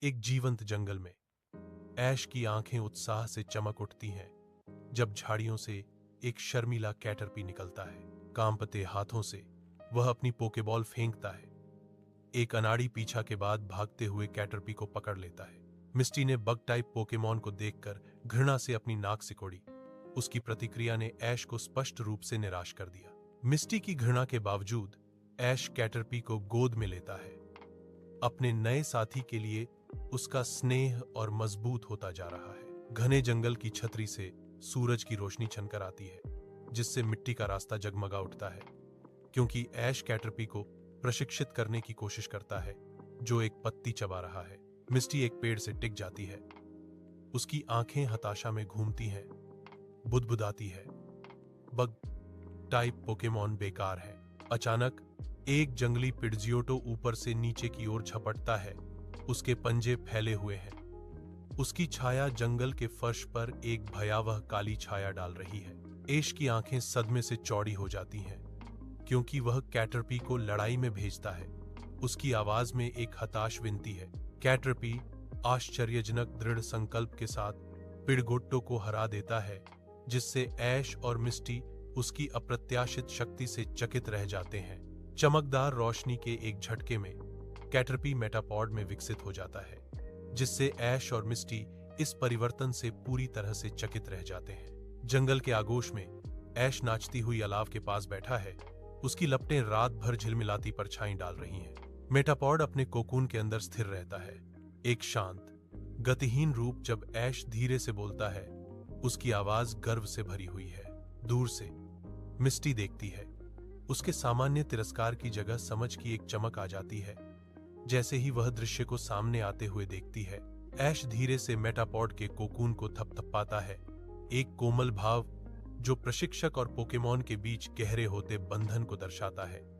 एक जीवंत जंगल में ऐश की आंखें उत्साह से चमक उठती हैं जब झाड़ियों से एक शर्मीला कैटरपी निकलता है। कांपते हाथों से वह अपनी पोकेबॉल फेंकता है। एक अनाड़ी पीछा के बाद भागते हुए कैटरपी को पकड़ लेता है। मिस्टी ने बग टाइप पोकेमॉन को देखकर घृणा से अपनी नाक सिकोड़ी। उसकी प्रतिक्रिया ने ऐश को स्पष्ट रूप से निराश कर दिया। मिस्टी की घृणा के बावजूद ऐश कैटरपी को गोद में लेता है। अपने नए साथी के लिए उसका स्नेह और मजबूत होता जा रहा है। घने जंगल की छतरी से सूरज की रोशनी छनकर आती है, जिससे मिट्टी का रास्ता जगमगा उठता है। क्योंकि ऐश कैटरपी को प्रशिक्षित करने की कोशिश करता है, जो एक पत्ती चबा रहा है। मिस्टी एक पेड़ से टिक जाती है। उसकी आंखें हताशा में घूमती हैं, बुदबुदाती है। बग टाइप पोकेमॉन बेकार है। अचानक एक जंगली पिड्जियोटो ऊपर से नीचे की ओर झपटता है। उसके पंजे फैले हुए हैं। उसकी छाया जंगल के फर्श पर एक भयावह काली छाया डाल रही है। ऐश की आंखें सदमे से चौड़ी हो जाती हैं, क्योंकि वह कैटरपी को लड़ाई में भेजता है। उसकी आवाज में एक हताश विनती है। कैटरपी आश्चर्यजनक दृढ़ संकल्प के साथ पिड़गोट्टो को हरा देता है, जिससे ऐश और मिस्टी उसकी अप्रत्याशित शक्ति से चकित रह जाते हैं। चमकदार रोशनी के एक झटके में कैटरपी मेटापॉड में विकसित हो जाता है, जिससे ऐश और मिस्टी इस परिवर्तन से पूरी तरह से चकित रह जाते हैं। जंगल के आगोश में ऐश नाचती हुई अलाव के पास बैठा है। उसकी लपटें रात भर झिलमिलाती परछाई डाल रही हैं। मेटापॉड अपने कोकून के अंदर स्थिर रहता है, एक शांत, गतिहीन रूप। जब ऐश धीरे से बोलता है, उसकी आवाज गर्व से भरी हुई है। दूर से मिस्टी देखती है। उसके सामान्य तिरस्कार की जगह समझ की एक चमक आ जाती है। जैसे ही वह दृश्य को सामने आते हुए देखती है, ऐश धीरे से मेटापॉड के कोकून को थपथपाता है, एक कोमल भाव जो प्रशिक्षक और पोकेमॉन के बीच गहरे होते बंधन को दर्शाता है।